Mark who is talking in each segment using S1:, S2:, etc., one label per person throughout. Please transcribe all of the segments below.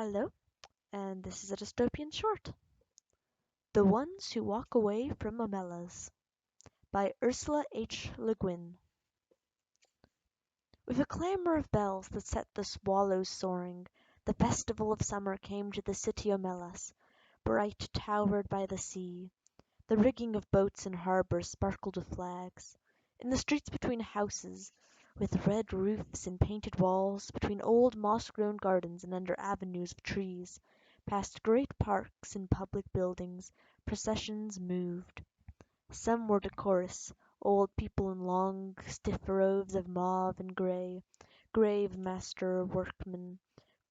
S1: Hello, and this is a dystopian short. The Ones Who Walk Away from Omelas by Ursula H. Le Guin. With a clamor of bells that set the swallows soaring, the festival of summer came to the city Omelas, bright towered by the sea. The rigging of boats in harbour sparkled with flags. In the streets between houses, with red roofs and painted walls, between old moss-grown gardens and under avenues of trees, past great parks and public buildings, processions moved. Some were decorous, old people in long, stiff robes of mauve and grey, grave master workmen,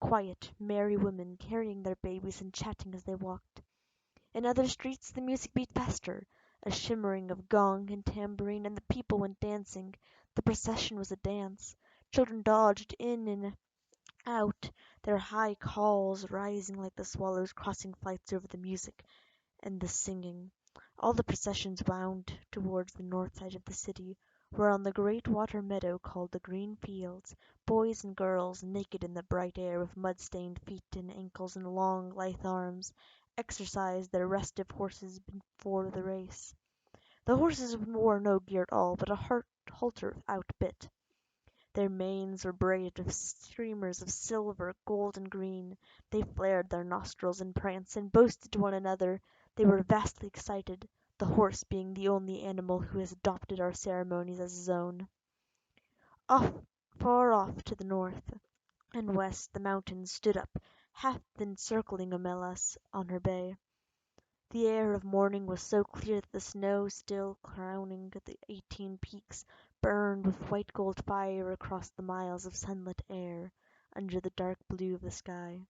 S1: quiet, merry women carrying their babies and chatting as they walked. In other streets the music beat faster, a shimmering of gong and tambourine, and the people went dancing. The procession was a dance. Children dodged in and out, their high calls rising like the swallows crossing flights over the music and the singing. All the processions wound towards the north side of the city, where on the great water meadow called the green fields, boys and girls, naked in the bright air, with mud-stained feet and ankles and long, lithe arms, exercised their restive horses before the race. The horses wore no gear at all, but a halter without bit. Their manes were braided with streamers of silver, gold, and green. They flared their nostrils and pranced and boasted to one another. They were vastly excited, the horse being the only animal who has adopted our ceremonies as his own. Off, far off to the north and west the mountains stood up, half encircling Omelas on her bay. The air of morning was so clear that the snow still crowning the 18 peaks burned with white gold fire across the miles of sunlit air under the dark blue of the sky.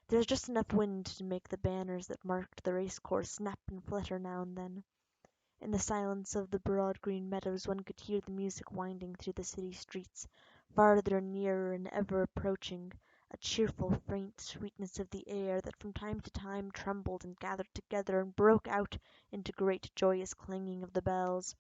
S1: There was just enough wind to make the banners that marked the race course snap and flutter now and then. In the silence of the broad green meadows one could hear the music winding through the city streets, farther and nearer and ever approaching, a cheerful faint sweetness of the air that from time to time trembled and gathered together and broke out into great joyous clanging of the bells.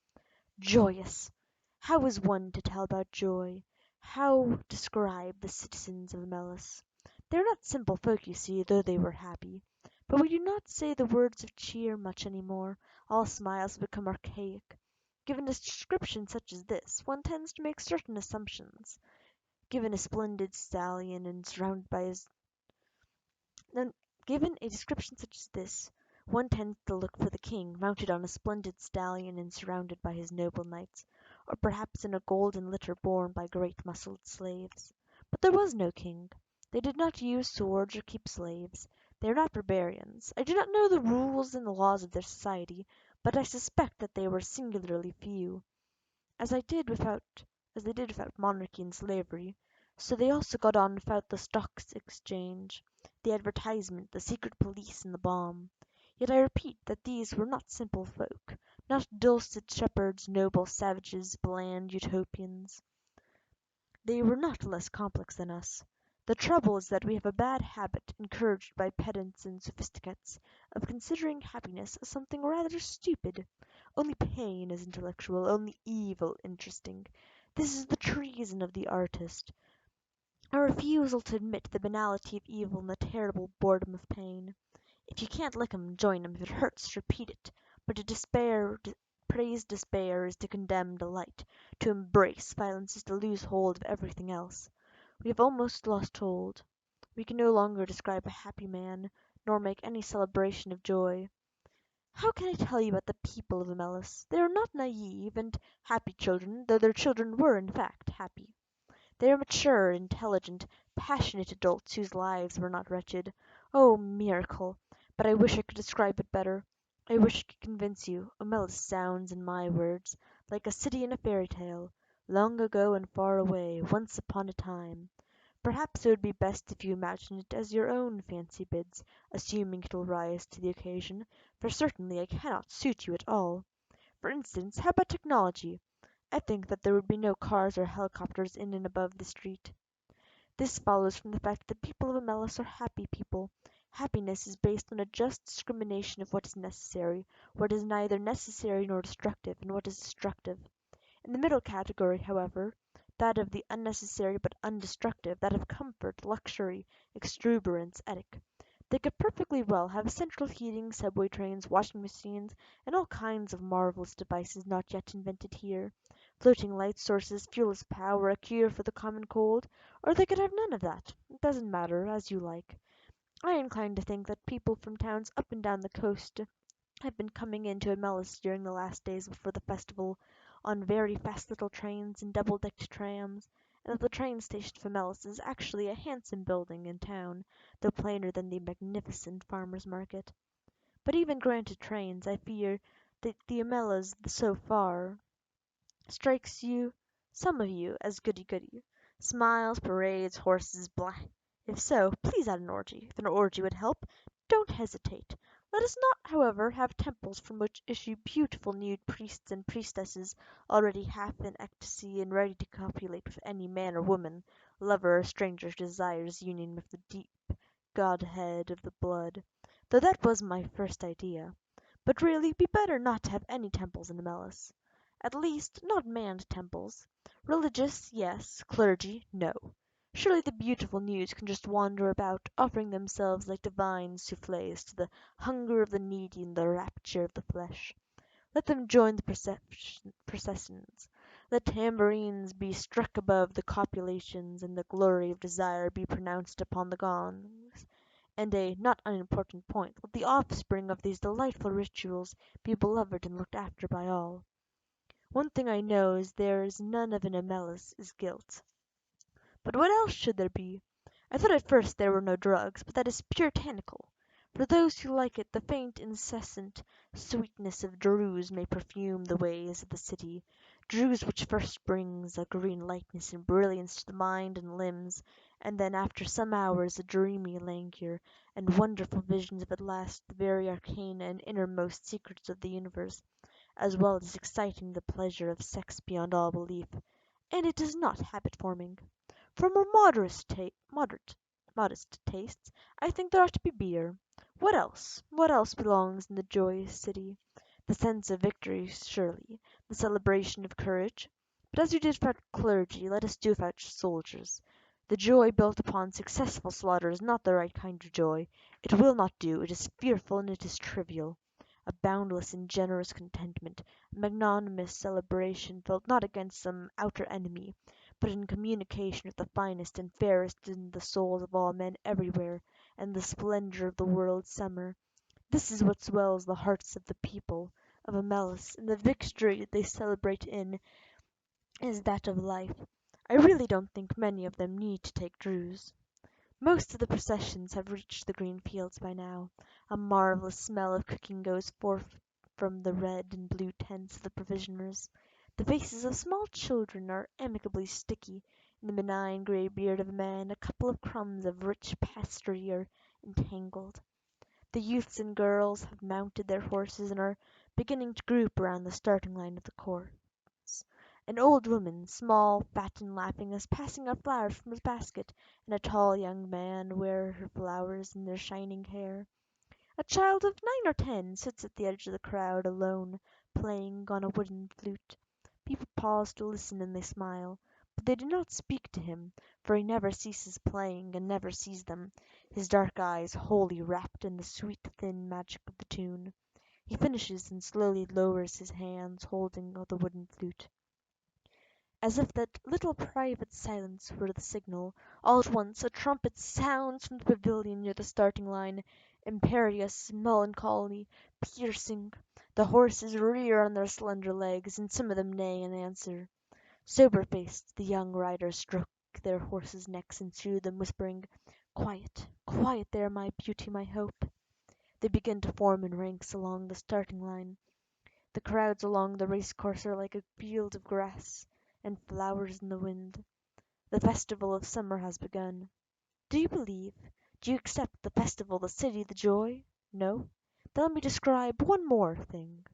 S1: Joyous! How is one to tell about joy? How describe the citizens of Melis? They are not simple folk, you see, though they were happy. But we do not say the words of cheer much any more. All smiles have become archaic. Given a description such as this, one tends to make certain assumptions. Given a splendid stallion and surrounded by his then, given a description such as this, one tends to look for the king, mounted on a splendid stallion and surrounded by his noble knights, or perhaps in a golden litter borne by great muscled slaves. But there was no king. They did not use swords or keep slaves. They are not barbarians. I do not know the rules and the laws of their society, but I suspect that they were singularly few. As I did without as they did without monarchy and slavery, so they also got on without the Stocks Exchange, the advertisement, the secret police, and the bomb. Yet I repeat that these were not simple folk, not dulcet shepherds, noble savages, bland Utopians. They were not less complex than us. The trouble is that we have a bad habit, encouraged by pedants and sophisticates, of considering happiness as something rather stupid. Only pain is intellectual, only evil interesting. This is the treason of the artist, a refusal to admit the banality of evil and the terrible boredom of pain. If you can't lick 'em, join 'em. If it hurts, repeat it. But praise despair is to condemn delight. To embrace violence is to lose hold of everything else. We have almost lost hold. We can no longer describe a happy man, nor make any celebration of joy. How can I tell you about the people of Amelis? They are not naive and happy children, though their children were in fact happy. They are mature, intelligent, passionate adults whose lives were not wretched. Oh, miracle! But I wish I could describe it better. I wish I could convince you. Omelas sounds, in my words, like a city in a fairy tale, long ago and far away, once upon a time. Perhaps it would be best if you imagine it as your own fancy bids, assuming it will rise to the occasion, for certainly I cannot suit you at all. For instance, how about technology? I think that there would be no cars or helicopters in and above the street. This follows from the fact that the people of Amelis are happy people. Happiness is based on a just discrimination of what is necessary, what is neither necessary nor destructive, and what is destructive. In the middle category, however, that of the unnecessary but undestructive, that of comfort, luxury, exuberance, ethic. They could perfectly well have central heating, subway trains, washing machines, and all kinds of marvelous devices not yet invented here. Floating light sources, fuelless power, a cure for the common cold, or they could have none of that. It doesn't matter, as you like. I incline to think that people from towns up and down the coast have been coming into Omelas during the last days before the festival on very fast little trains and double-decked trams, and that the train station of Omelas is actually a handsome building in town, though plainer than the magnificent farmers' market. But even granted trains, I fear that the Omelas so far strikes you, some of you, as goody-goody. Smiles, parades, horses, blah. If so, please add an orgy. If an orgy would help, don't hesitate. Let us not, however, have temples from which issue beautiful nude priests and priestesses already half in ecstasy and ready to copulate with any man or woman, lover or stranger who desires union with the deep godhead of the blood. Though that was my first idea. But really, be better not to have any temples in Amelis. At least, not manned temples. Religious, yes. Clergy, no. Surely the beautiful nudes can just wander about, offering themselves like divine souffles to the hunger of the needy and the rapture of the flesh. Let them join the processions. Let tambourines be struck above the copulations, and the glory of desire be pronounced upon the gongs. And a not unimportant point, let the offspring of these delightful rituals be beloved and looked after by all. One thing I know is there is none of an Amelis is guilt. But what else should there be? I thought at first there were no drugs, but that is puritanical. For those who like it, the faint, incessant sweetness of druse may perfume the ways of the city, druse which first brings a green lightness and brilliance to the mind and limbs, and then after some hours a dreamy languor, and wonderful visions of at last the very arcana and innermost secrets of the universe, as well as exciting the pleasure of sex beyond all belief. And it is not habit forming. For more modest tastes, I think there ought to be beer. What else? What else belongs in the joyous city? The sense of victory, surely, the celebration of courage. But as you did without clergy, let us do without soldiers. The joy built upon successful slaughter is not the right kind of joy. It will not do, it is fearful and it is trivial. A boundless and generous contentment, a magnanimous celebration felt not against some outer enemy, but in communication with the finest and fairest in the souls of all men everywhere, and the splendor of the world's summer. This is what swells the hearts of the people of Amelis, and the victory they celebrate in is that of life. I really don't think many of them need to take drues. Most of the processions have reached the green fields by now. A marvellous smell of cooking goes forth from the red and blue tents of the provisioners. The faces of small children are amicably sticky. In the benign grey beard of a man a couple of crumbs of rich pastry are entangled. The youths and girls have mounted their horses and are beginning to group around the starting line of the course. An old woman, small, fat, and laughing, is passing out flowers from his basket, and a tall young man wears her flowers in their shining hair. A child of 9 or 10 sits at the edge of the crowd, alone, playing on a wooden flute. People pause to listen and they smile, but they do not speak to him, for he never ceases playing and never sees them, his dark eyes wholly wrapped in the sweet thin magic of the tune. He finishes and slowly lowers his hands, holding the wooden flute. As if that little private silence were the signal, all at once a trumpet sounds from the pavilion near the starting line, imperious, melancholy, piercing. The horses rear on their slender legs, and some of them neigh in answer. Sober faced, the young riders stroke their horses' necks and soothe them, whispering, "Quiet, quiet there, my beauty, my hope." They begin to form in ranks along the starting line. The crowds along the race course are like a field of grass and flowers in the wind. The festival of summer has begun. Do you believe? Do you accept the festival, the city, the joy? No? Then let me describe one more thing.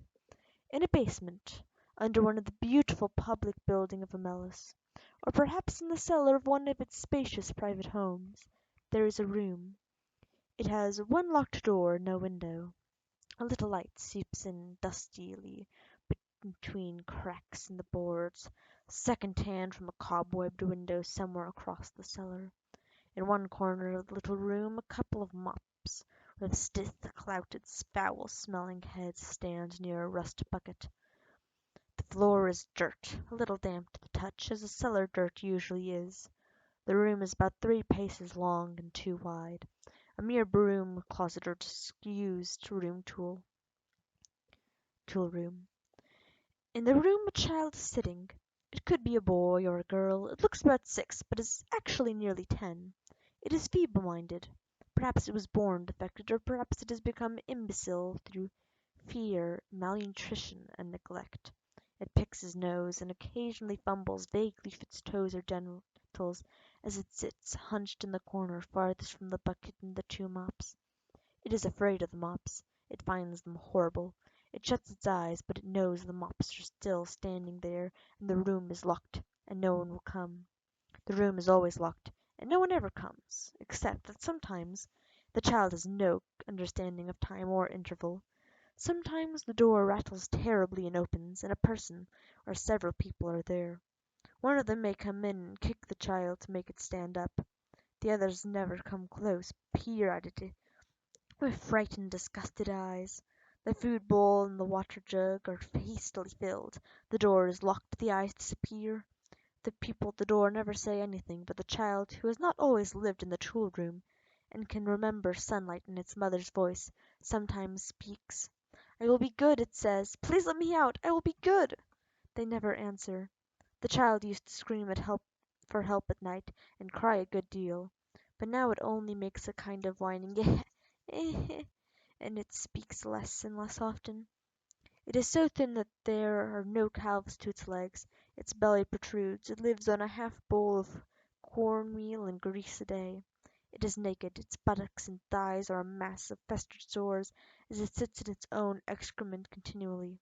S1: In a basement, under one of the beautiful public buildings of Amelis, or perhaps in the cellar of one of its spacious private homes, there is a room. It has one locked door, no window. A little light seeps in dustily between cracks in the boards. second hand from a cobwebbed window somewhere across the cellar. In one corner of the little room a couple of mops with stiff, clouted, foul-smelling heads stand near a rust bucket. The floor is dirt, a little damp to the touch, as a cellar dirt usually is. The room is about 3 paces long and 2 wide, a mere broom closet or disused tool room. In the room a child is sitting. It could be a boy or a girl. It looks about 6, but is actually nearly 10. It is feeble-minded. Perhaps it was born defective, or perhaps it has become imbecile through fear, malnutrition, and neglect. It picks its nose, and occasionally fumbles vaguely with its toes or genitals as it sits hunched in the corner farthest from the bucket and the 2 mops. It is afraid of the mops. It finds them horrible. It shuts its eyes, but it knows the mops are still standing there, and the room is locked, and no one will come. The room is always locked, and no one ever comes, except that sometimes the child has no understanding of time or interval. Sometimes the door rattles terribly and opens, and a person or several people are there. One of them may come in and kick the child to make it stand up. The others never come close, peer at it with frightened, disgusted eyes. The food bowl and the water jug are hastily filled. The door is locked, the eyes disappear. The people at the door never say anything, but the child, who has not always lived in the tool room, and can remember sunlight and its mother's voice, sometimes speaks. "I will be good," it says. "Please let me out. I will be good." They never answer. The child used to scream for help at night, and cry a good deal, but now it only makes a kind of whining and it speaks less and less often. It is so thin that there are no calves to its legs. Its belly protrudes. It lives on a half bowl of cornmeal and grease a day. It is naked. Its buttocks and thighs are a mass of festered sores as it sits in its own excrement continually.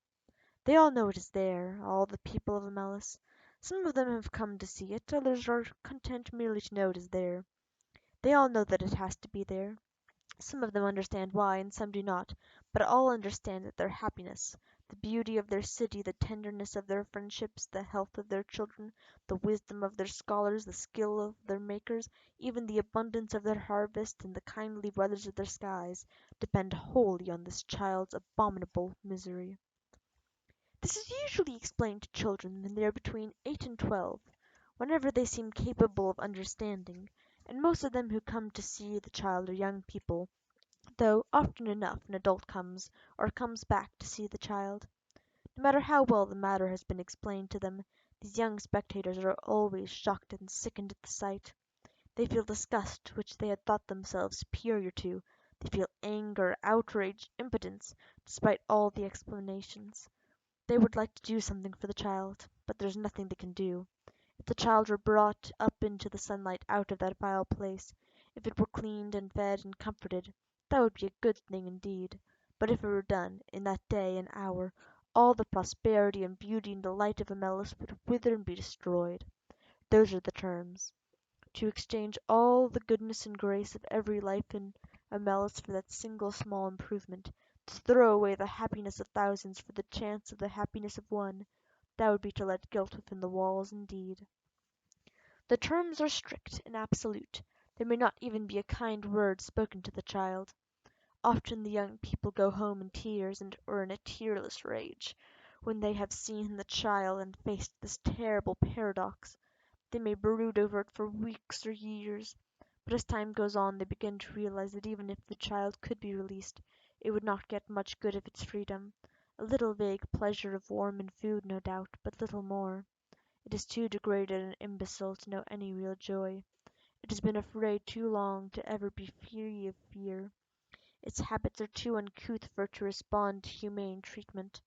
S1: They all know it is there, all the people of Omelas. Some of them have come to see it, others are content merely to know it is there. They all know that it has to be there. Some of them understand why, and some do not, but all understand that their happiness, the beauty of their city, the tenderness of their friendships, the health of their children, the wisdom of their scholars, the skill of their makers, even the abundance of their harvest, and the kindly weathers of their skies, depend wholly on this child's abominable misery. This is usually explained to children when they are between 8 and 12, whenever they seem capable of understanding, and most of them who come to see the child are young people, though often enough an adult comes or comes back to see the child. No matter how well the matter has been explained to them, these young spectators are always shocked and sickened at the sight. They feel disgust, which they had thought themselves superior to. They feel anger, outrage, impotence, despite all the explanations. They would like to do something for the child, but there's nothing they can do. If the child were brought up into the sunlight out of that vile place, if it were cleaned and fed and comforted, that would be a good thing indeed. But if it were done, in that day and hour, all the prosperity and beauty and delight of Amelis would wither and be destroyed. Those are the terms. To exchange all the goodness and grace of every life in Amelis for that single small improvement, to throw away the happiness of thousands for the chance of the happiness of one, that would be to let guilt within the walls indeed. The terms are strict and absolute. There may not even be a kind word spoken to the child. Often the young people go home in tears or in a tearless rage, when they have seen the child and faced this terrible paradox. They may brood over it for weeks or years, but as time goes on they begin to realize that even if the child could be released, it would not get much good of its freedom. A little vague pleasure of warm and food, no doubt, but little more. It is too degraded and imbecile to know any real joy. It has been afraid too long to ever be free of fear. Its habits are too uncouth for it to respond to humane treatment.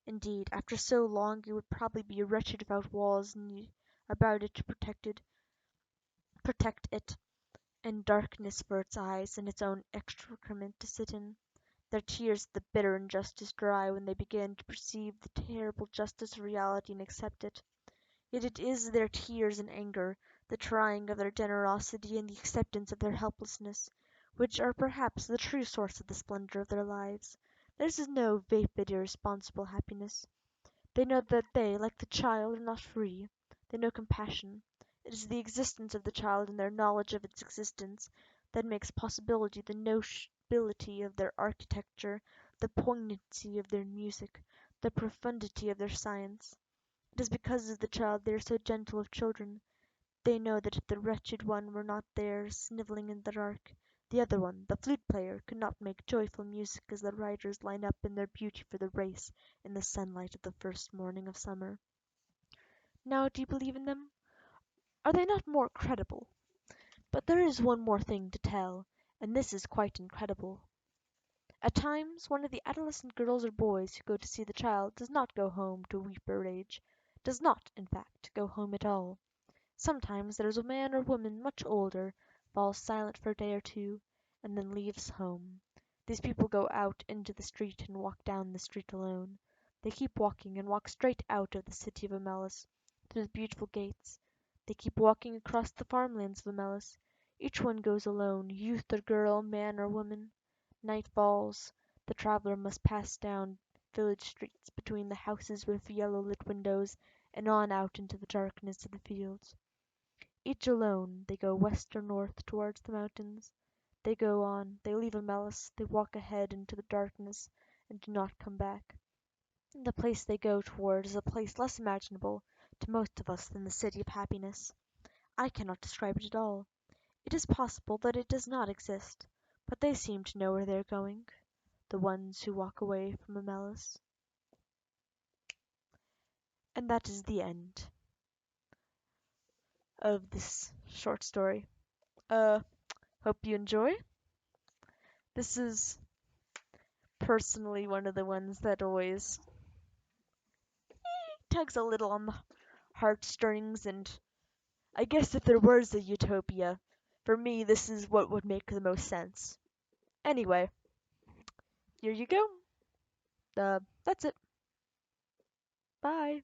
S1: Indeed, after so long it would probably be wretched without walls about it to protect it, and darkness for its eyes, and its own excrement to sit in. Their tears the bitter injustice dry when they begin to perceive the terrible justice of reality and accept it. Yet it is their tears and anger, the trying of their generosity and the acceptance of their helplessness, which are perhaps the true source of the splendor of their lives. Theirs is no vapid irresponsible happiness. They know that they, like the child, are not free. They know compassion. It is the existence of the child and their knowledge of its existence that makes possibility the nobility of their architecture, the poignancy of their music, the profundity of their science. It is because of the child they are so gentle of children. They know that if the wretched one were not there, snivelling in the dark, the other one, the flute player, could not make joyful music as the riders line up in their beauty for the race in the sunlight of the first morning of summer. Now do you believe in them? Are they not more credible? But there is one more thing to tell, and this is quite incredible. At times one of the adolescent girls or boys who go to see the child does not go home to weep or rage, does not, in fact, go home at all. Sometimes there is a man or woman much older, falls silent for a day or two, and then leaves home. These people go out into the street and walk down the street alone. They keep walking and walk straight out of the city of Omelas, through the beautiful gates. They keep walking across the farmlands of Omelas. Each one goes alone, youth or girl, man or woman. Night falls. The traveller must pass down village streets between the houses with yellow lit windows and on out into the darkness of the fields. Each alone, they go west or north towards the mountains. They go on, they leave Omelas, they walk ahead into the darkness, and do not come back. The place they go toward is a place less imaginable to most of us than the City of Happiness. I cannot describe it at all. It is possible that it does not exist, but they seem to know where they are going, the ones who walk away from Omelas. And that is the end of this short story. Uh, Hope you enjoy. This is personally one of the ones that always tugs a little on the heartstrings, and I guess if there was a utopia, for me this is what would make the most sense. Anyway, here you go. That's it. Bye.